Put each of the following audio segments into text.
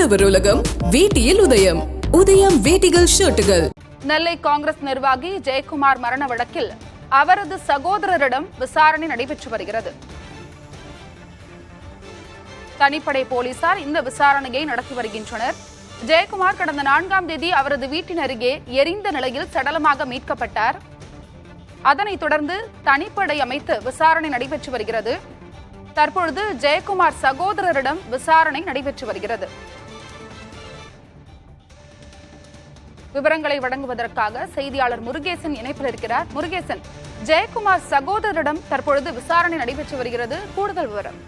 ஆடவர் உலகம் வேட்டியில் உதயம். உதயம் வேட்டிகள் ஷர்ட்டுகள். நெல்லை காங்கிரஸ் நிர்வாகி ஜெயக்குமார் மரண வழக்கில் அவரது சகோதரரிடம் விசாரணை நடைபெற்று வருகிறது. தனிப்படை போலீசார் இந்த விசாரணையை நடத்தி வருகின்றனர். ஜெயக்குமார் கடந்த 4ஆம் தேதி அவரது வீட்டின் அருகே எரிந்த நிலையில் சடலமாக மீட்கப்பட்டார். அதனைத் தொடர்ந்து தனிப்படை அமைத்து விசாரணை நடைபெற்று வருகிறது. தற்பொழுது ஜெயக்குமார் சகோதரரிடம் விசாரணை நடைபெற்று வருகிறது. விவரங்களை வழங்குவதற்காக செய்தியாளர் முருகேசன் இணைப்பில் இருக்கிறார். முருகேசன், ஜெயக்குமார் சகோதரரிடம் தற்பொழுது விசாரணை நடைபெற்று வருகிறது. கூடுதல் விவரம்.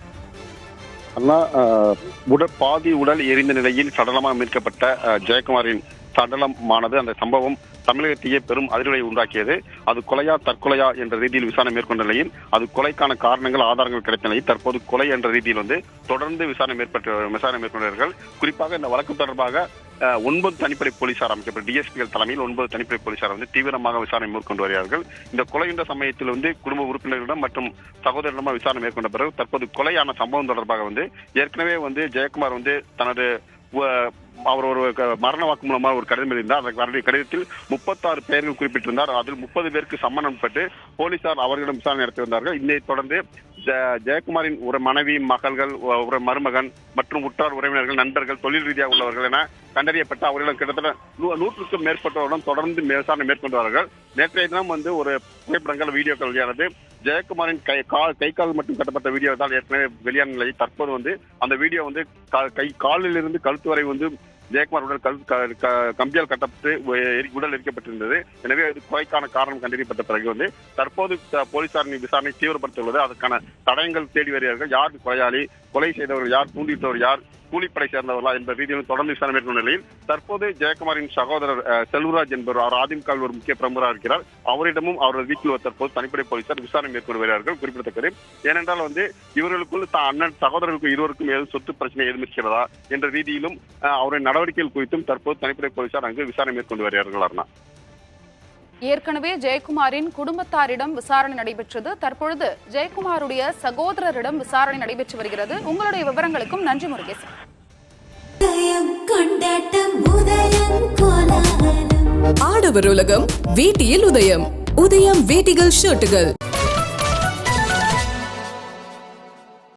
பாதி உடல் எரிந்த நிலையில் சடலமாக மீட்கப்பட்ட ஜெயக்குமாரின் சடலமானது அந்த சம்பவம் தமிழகத்தையே பெரும் அதிர்வலை உண்டாக்கியது. அது கொலையா தற்கொலையா என்ற ரீதியில் விசாரணை மேற்கொண்ட நிலையில் அது கொலைக்கான காரணங்கள் ஆதாரங்கள் கிடைத்த நிலையில் தற்போது கொலை என்ற ரீதியில் தொடர்ந்து விசாரணை மேற்கொண்டார்கள். குறிப்பாக இந்த வழக்கு தொடர்பாக 9 தனிப்படை போலீசார் அமைக்கப்பட்ட டிஎஸ்பிகள் தலைமையில் 9 தனிப்படை போலீசார் தீவிரமாக விசாரணை மேற்கொண்டு வருகிறார்கள். இந்த கொலையுண்ட சமயத்தில் குடும்ப உறுப்பினர்களிடம் மற்றும் சகோதரரிடம் விசாரணை மேற்கொண்ட பிறகு தற்போது கொலையான சம்பவம் தொடர்பாக ஏற்கனவே ஜெயக்குமார் தனது அவர் ஒரு மரண வாக்கு மூலமாக ஒரு கடிதம் எழுதினார். அந்த கடிதத்தில் 36 பெயர்கள் குறிப்பிட்டிருந்தார். அதில் 30 பேருக்கு சம்மனம் பெற்று போலீசார் அவர்களிடம் விசாரணை நடத்தி வந்தார்கள். இதைத் தொடர்ந்து ஜெயக்குமாரின் ஒரு மனைவி, மகள்கள், ஒரு மருமகன் மற்றும் உற்றார் உறவினர்கள், நண்பர்கள், தொழில் ரீதியாக உள்ளவர்கள் என கண்டறியப்பட்டு அவர்களிடம் கிட்டத்தட்ட 100க்கும் மேற்பட்டவருடன் தொடர்ந்து விசாரணை மேற்கொண்டு வருகிறார்கள். நேற்றைய தினம் ஒரு புகைப்படங்கள், வீடியோக்கள் வெளியானது. ஜெயக்குமாரின் கை கால் மட்டும் கட்டப்பட்ட வீடியோ தான் ஏற்கனவே வெளியான நிலையில் தற்போது அந்த வீடியோ காலில் இருந்து கழுத்து வரை ஜெயக்குமார் உடல் கம்பியால் கட்டப்பட்டு உடல் எரிக்கப்பட்டிருந்தது. எனவே கொலைக்கான காரணம் கண்டறியப்பட்ட பிறகு தற்போது போலீசாரின் விசாரணை தீவிரப்படுத்தியுள்ளது. அதற்கான தடயங்கள் தேடி வருகிறார்கள். யார் கொலையாளி, கொலை செய்தவர்கள் யார், தூண்டிவிட்டவர் யார், கூலிப்படை சேர்ந்தவர்களா என்ற ரீதியில் தொடர்ந்து விசாரணை மேற்கொண்ட நிலையில் தற்போது ஜெயக்குமாரின் சகோதரர் செல்வராஜ் என்பவர் அவர் அதிமுகவில் ஒரு முக்கிய பிரமுகராக இருக்கிறார். அவரிடமும் அவரது வீட்டில் தற்போது தனிப்படை போலீசார் விசாரணை மேற்கொண்டு வருகிறார்கள். குறிப்பிடத்தக்கது. ஏனென்றால் சகோதரர்களுக்கும் இருவருக்கும் ஏதும் சொத்து பிரச்சனை ஏதும் இருக்கிறதா என்ற ரீதியிலும் அவரின் நடவடிக்கைகள் குறித்தும் தற்போது தனிப்படை போலீசார் அங்கு விசாரணை மேற்கொண்டு வருகிறார்கள். ஏற்கனவே ஜெயக்குமாரின் குடும்பத்தாரிடம் விசாரணை நடைபெற்றது. தற்பொழுது ஜெயக்குமாருடைய சகோதரரிடம் விசாரணை நடைபெற்று வருகிறது. உங்களுடைய விவரங்களுக்கும் நன்றி முருகேசன். ஆடவர் உலகம் வேட்டியில் உதயம். உதயம் வேட்டிகள் ஷர்ட்டுகள்.